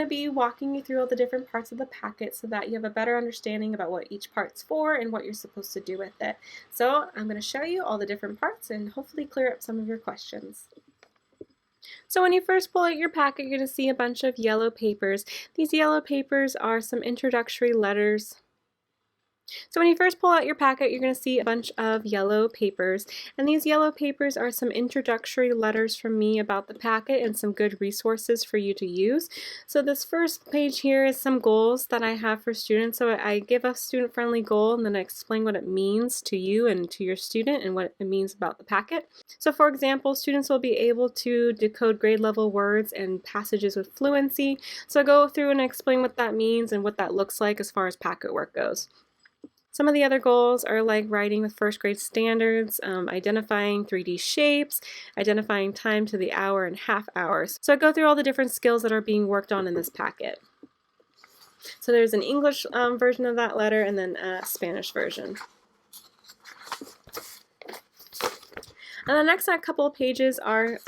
to be walking you through all the different parts of the packet so that you have a better understanding about what each part's for and what you're supposed to do with it. So I'm going to show you all the different parts and hopefully clear up some of your questions. So when you first pull out your packet, you're going to see a bunch of yellow papers. These yellow papers are some introductory letters. So when you first pull out your packet, you're going to see a bunch of yellow papers, and these yellow papers are some introductory letters from me about the packet and some good resources for you to use. So this first page here is some goals that I have for students. So I give a student-friendly goal and then I explain what it means to you and to your student and what it means about the packet. So for example, students will be able to decode grade level words and passages with fluency. So I go through and explain what that means and what that looks like as far as packet work goes. Some of the other goals are like writing with first grade standards, identifying 3D shapes, identifying time to the hour and half hours. So I go through all the different skills that are being worked on in this packet. So there's an English version of that letter and then a Spanish version. And the next couple of pages are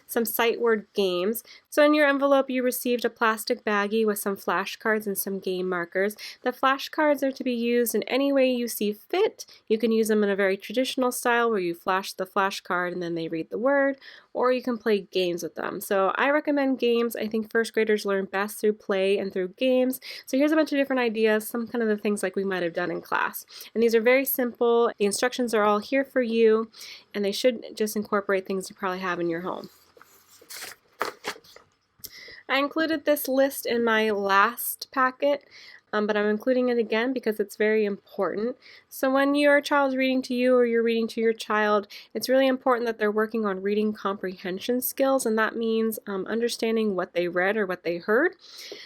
some sight word games. So in your envelope you received a plastic baggie with some flashcards and some game markers. The flashcards are to be used in any way you see fit. You can use them in a very traditional style where you flash the flashcard and then they read the word, or you can play games with them. So I recommend games. I think first graders learn best through play and through games. So here's a bunch of different ideas, some kind of the things like we might have done in class. And these are very simple. The instructions are all here for you, and they should just incorporate things you probably have in your home. I included this list in my last packet, but I'm including it again because it's very important. So when your child's reading to you or you're reading to your child, it's really important that they're working on reading comprehension skills, and that means understanding what they read or what they heard.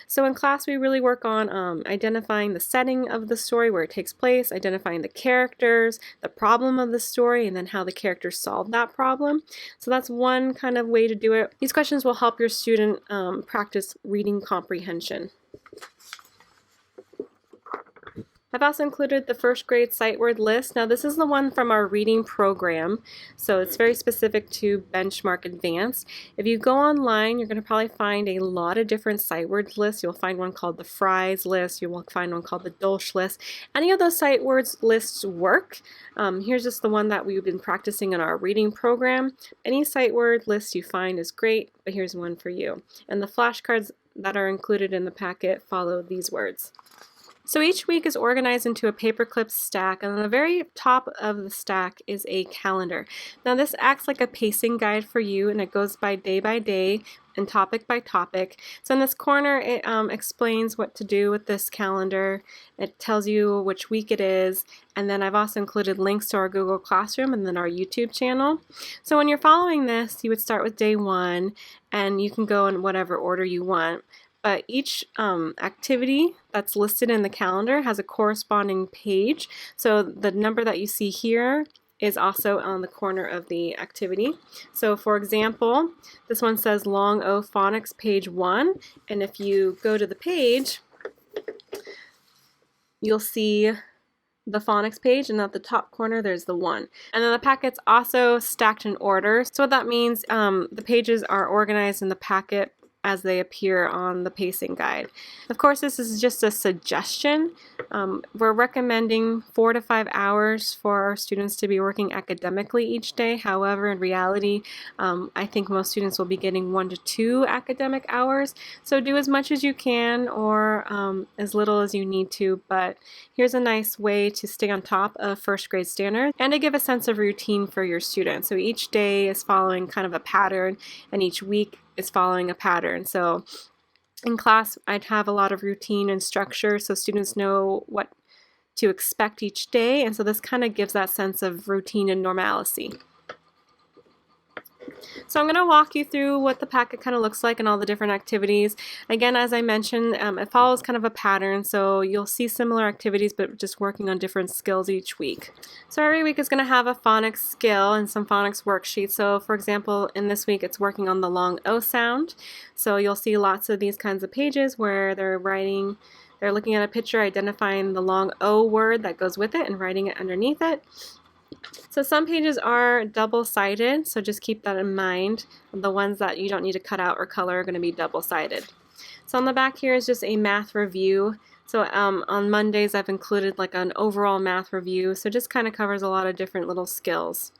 So in class we really work on identifying the setting of the story, where it takes place, identifying the characters, the problem of the story, and then how the characters solve that problem. So that's one kind of way to do it. These questions will help your student practice reading comprehension. I've also included the first grade sight word list. Now this is the one from our reading program, so it's very specific to Benchmark Advanced. If you go online, you're going to probably find a lot of different sight word lists. You'll find one called the Fries list, you will find one called the Dolch list. Any of those sight words lists work. Here's just the one that we've been practicing in our reading program. Any sight word list you find is great, but here's one for you. And the flashcards that are included in the packet follow these words. So each week is organized into a paperclip stack, and on the very top of the stack is a calendar. Now this acts like a pacing guide for you, and it goes by day and topic by topic. So in this corner it explains what to do with this calendar. It tells you which week it is, and then I've also included links to our Google Classroom and then our YouTube channel. So when you're following this, you would start with day 1, and you can go in whatever order you want. But each activity that's listed in the calendar has a corresponding page. So the number that you see here is also on the corner of the activity. So for example, this one says Long O Phonics page 1, and if you go to the page, you'll see the phonics page, and at the top corner there's the 1. And then the packet's also stacked in order. So what that means, the pages are organized in the packet as they appear on the pacing guide. Of course, this is just a suggestion. We're recommending 4 to 5 hours for our students to be working academically each day. However, in reality, I think most students will be getting 1 to 2 academic hours. So do as much as you can, or as little as you need to, but here's a nice way to stay on top of first grade standards and to give a sense of routine for your students. So each day is following kind of a pattern, and each week is following a pattern. So in class I'd have a lot of routine and structure so students know what to expect each day, and so this kind of gives that sense of routine and normalcy. So I'm going to walk you through what the packet kind of looks like and all the different activities. Again, as I mentioned, it follows kind of a pattern, so you'll see similar activities but just working on different skills each week. So every week is going to have a phonics skill and some phonics worksheets. So for example, in this week it's working on the long O sound. So you'll see lots of these kinds of pages where they're looking at a picture, identifying the long O word that goes with it and writing it underneath it. So some pages are double-sided, so just keep that in mind. The ones that you don't need to cut out or color are going to be double-sided. So on the back here is just a math review. So on Mondays I've included like an overall math review, so it just kind of covers a lot of different little skills.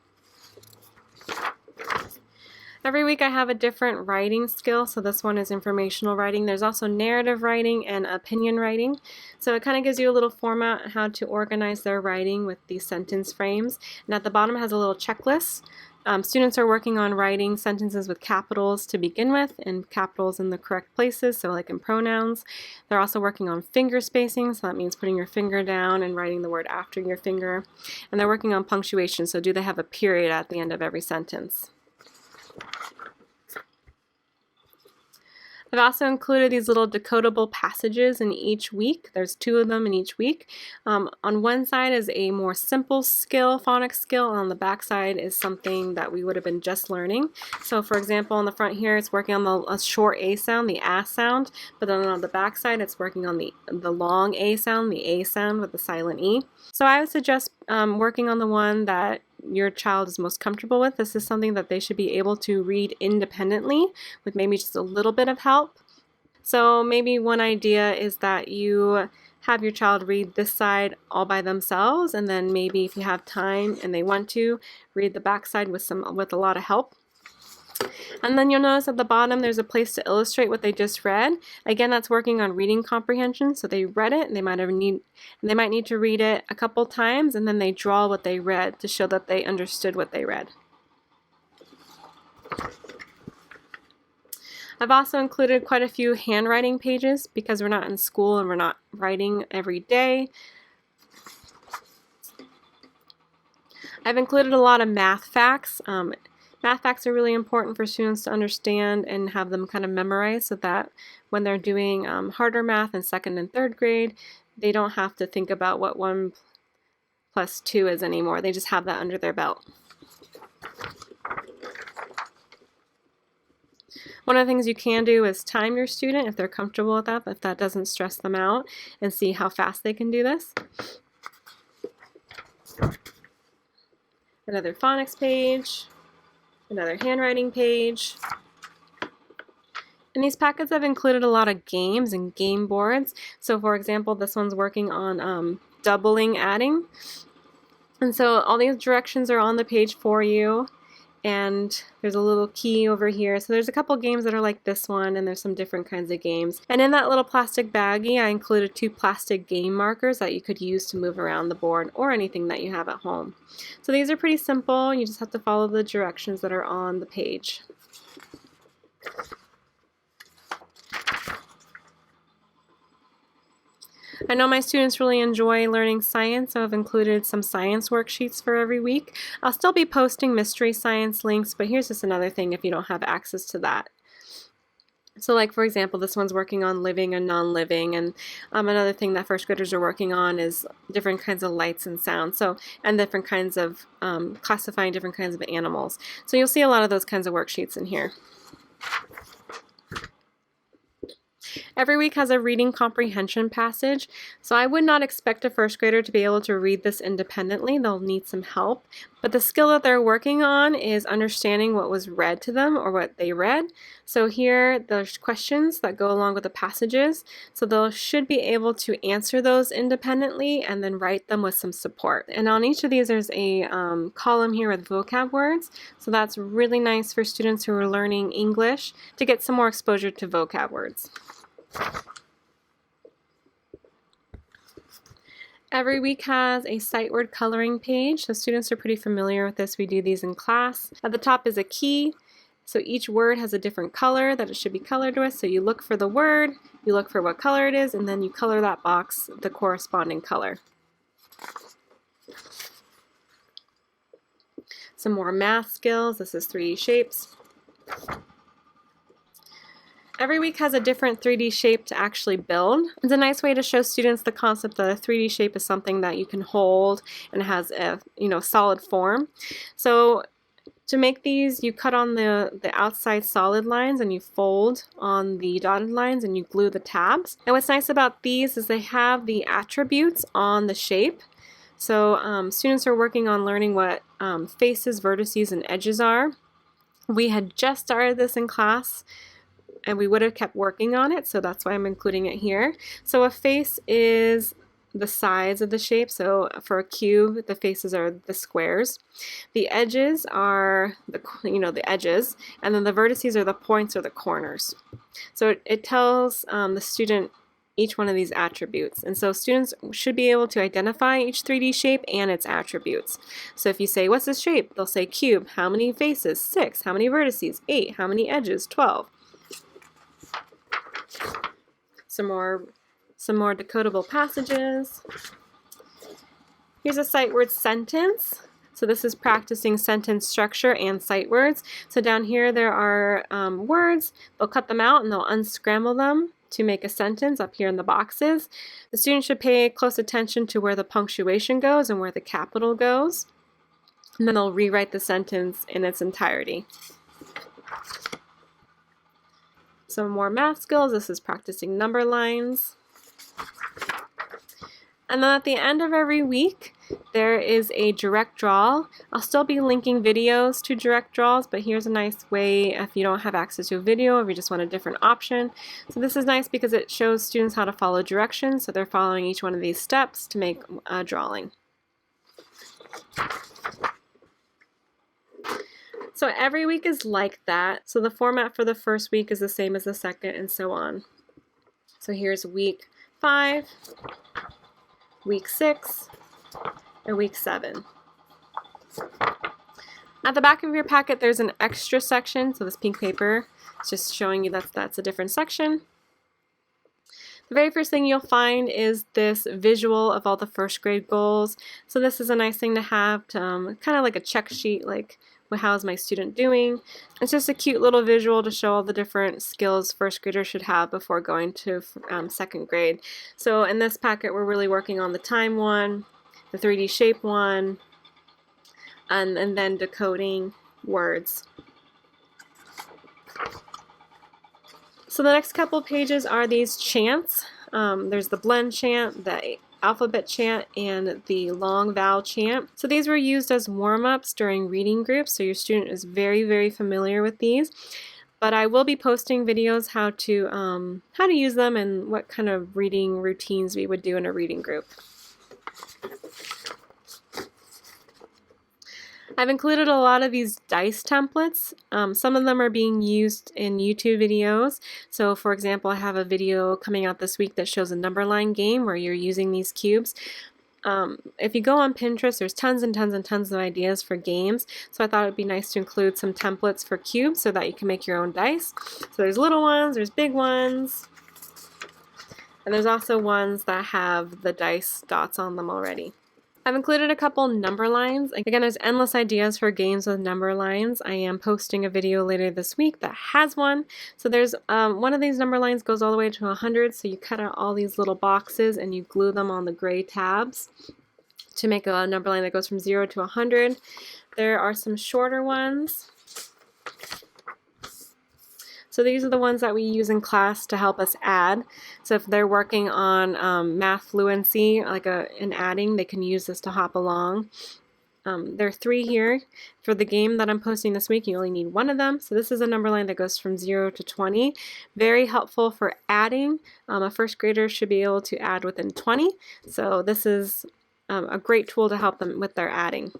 Every week I have a different writing skill, so this one is informational writing. There's also narrative writing and opinion writing. So it kind of gives you a little format how to organize their writing with these sentence frames. And at the bottom it has a little checklist. Students are working on writing sentences with capitals to begin with, and capitals in the correct places, so like in pronouns. They're also working on finger spacing, so that means putting your finger down and writing the word after your finger. And they're working on punctuation, so do they have a period at the end of every sentence? I've also included these little decodable passages in each week. There's 2 of them in each week. On one side is a more simple skill, phonics skill, and on the back side is something that we would have been just learning. So for example, on the front here it's working on a short A sound, the A sound, but then on the back side it's working on the long A sound, the A sound with the silent E. So I would suggest working on the one that your child is most comfortable with. This is something that they should be able to read independently with maybe just a little bit of help. So maybe one idea is that you have your child read this side all by themselves, and then maybe if you have time and they want to, read the back side with a lot of help. And then you'll notice at the bottom there's a place to illustrate what they just read. Again, that's working on reading comprehension. So they read it and they might need to read it a couple times, and then they draw what they read to show that they understood what they read. I've also included quite a few handwriting pages because we're not in school and we're not writing every day. I've included a lot of math facts. Math facts are really important for students to understand and have them kind of memorize, so that when they're doing harder math in 2nd and 3rd grade, they don't have to think about what 1 plus 2 is anymore. They just have that under their belt. One of the things you can do is time your student if they're comfortable with that, if that doesn't stress them out, and see how fast they can do this. Another phonics page. Another handwriting page. In these packets I've included a lot of games and game boards. So for example, this one's working on doubling adding. And so all these directions are on the page for you. And there's a little key over here. So there's a couple games that are like this one, and there's some different kinds of games. And in that little plastic baggie, I included 2 plastic game markers that you could use to move around the board or anything that you have at home. So these are pretty simple. You just have to follow the directions that are on the page. I know my students really enjoy learning science, so I've included some science worksheets for every week. I'll still be posting mystery science links, but here's just another thing if you don't have access to that. So like for example, this one's working on living and non-living, and another thing that 1st graders are working on is different kinds of lights and sounds, and different kinds of classifying different kinds of animals. So you'll see a lot of those kinds of worksheets in here. Every week has a reading comprehension passage, so I would not expect a 1st grader to be able to read this independently. They'll need some help, but the skill that they're working on is understanding what was read to them or what they read. So here there's questions that go along with the passages, so they should be able to answer those independently and then write them with some support. And on each of these there's a column here with vocab words, so that's really nice for students who are learning English to get some more exposure to vocab words. Every week has a sight word coloring page, so students are pretty familiar with this. We do these in class. At the top is a key, so each word has a different color that it should be colored with. So you look for the word, you look for what color it is, and then you color that box the corresponding color. Some more math skills. This is 3D shapes. Every week has a different 3D shape to actually build. It's a nice way to show students the concept that a 3D shape is something that you can hold and has a solid form. So to make these, you cut on the outside solid lines and you fold on the dotted lines and you glue the tabs. And what's nice about these is they have the attributes on the shape. So students are working on learning what faces, vertices, and edges are. We had just started this in class and we would have kept working on it, so that's why I'm including it here. So a face is the sides of the shape. So for a cube, the faces are the squares. The edges are the edges, and then the vertices are the points or the corners. So it tells the student each one of these attributes. And so students should be able to identify each 3D shape and its attributes. So if you say, what's this shape? They'll say cube. How many faces? 6. How many vertices? 8. How many edges? 12. Some more decodable passages. Here's a sight word sentence. So this is practicing sentence structure and sight words. So down here there are words. They'll cut them out and they'll unscramble them to make a sentence up here in the boxes. The student should pay close attention to where the punctuation goes and where the capital goes. And then they'll rewrite the sentence in its entirety. Some more math skills. This is practicing number lines. And then at the end of every week, there is a direct draw. I'll still be linking videos to direct draws, but here's a nice way if you don't have access to a video, if you just want a different option. So this is nice because it shows students how to follow directions, so they're following each one of these steps to make a drawing. So every week is like that. So the format for the first week is the same as the second, and so on. So here's week 5, week 6, and week 7. At the back of your packet there's an extra section, so this pink paper is just showing you that's a different section. The very first thing you'll find is this visual of all the first grade goals. So this is a nice thing to have, to, kind of like a check sheet, like how's my student doing. It's just a cute little visual to show all the different skills first graders should have before going to second grade. So in this packet we're really working on the time one, the 3D shape one, and then decoding words. So the next couple pages are these chants. There's the blend chant, the alphabet chant, and the long vowel chant. So these were used as warm-ups during reading groups, so your student is very, very familiar with these. But I will be posting videos how to use them and what kind of reading routines we would do in a reading group. I've included a lot of these dice templates. Some of them are being used in YouTube videos. So for example, I have a video coming out this week that shows a number line game where you're using these cubes. If you go on Pinterest, there's tons and tons and tons of ideas for games. So I thought it would be nice to include some templates for cubes so that you can make your own dice. So there's little ones, there's big ones, and there's also ones that have the dice dots on them already. I've included a couple number lines. Again, there's endless ideas for games with number lines. I am posting a video later this week that has one. So there's one of these number lines goes all the way to 100, so you cut out all these little boxes and you glue them on the gray tabs to make a number line that goes from 0 to 100. There are some shorter ones. So these are the ones that we use in class to help us add. So if they're working on math fluency, like in adding, they can use this to hop along. There are 3 here. For the game that I'm posting this week, you only need one of them. So this is a number line that goes from 0 to 20. Very helpful for adding. A first grader should be able to add within 20. So this is a great tool to help them with their adding.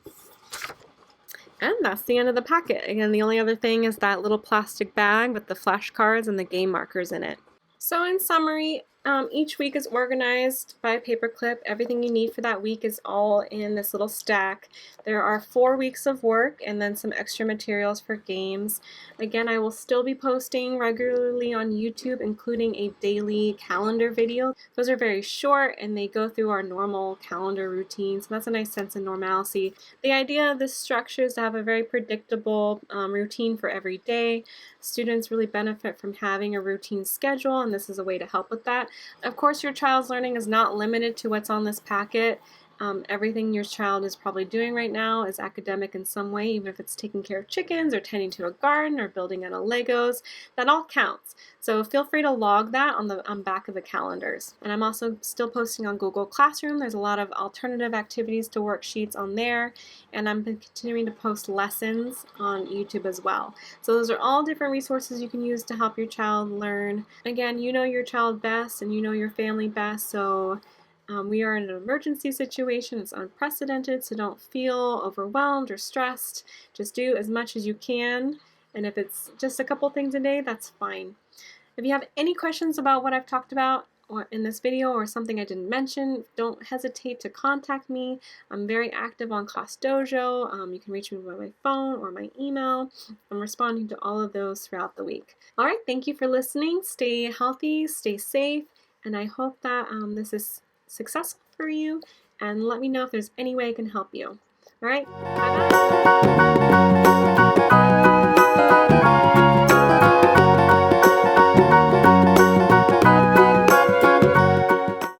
And that's the end of the packet. Again, the only other thing is that little plastic bag with the flashcards and the game markers in it. So in summary, each week is organized by a paperclip. Everything you need for that week is all in this little stack. There are 4 weeks of work and then some extra materials for games. Again, I will still be posting regularly on YouTube, including a daily calendar video. Those are very short and they go through our normal calendar routine, so that's a nice sense of normalcy. The idea of this structure is to have a very predictable routine for every day. Students really benefit from having a routine schedule, and this is a way to help with that. Of course, your child's learning is not limited to what's on this packet. Everything your child is probably doing right now is academic in some way, even if it's taking care of chickens or tending to a garden or building out of Legos. That all counts. So feel free to log that on the back of the calendars. And I'm also still posting on Google Classroom. There's a lot of alternative activities to worksheets on there. And I'm continuing to post lessons on YouTube as well. So those are all different resources you can use to help your child learn. Again, you know your child best and you know your family best, so we are in an emergency situation. It's unprecedented, so don't feel overwhelmed or stressed. Just do as much as you can, and if it's just a couple things a day, that's fine. If you have any questions about what I've talked about or in this video or something I didn't mention, don't hesitate to contact me. I'm very active on Class Dojo. You can reach me by my phone or my email. I'm responding to all of those throughout the week. All right, thank you for listening. Stay healthy, stay safe, and I hope that this is successful for you, and let me know if there's any way I can help you. All right, bye-bye.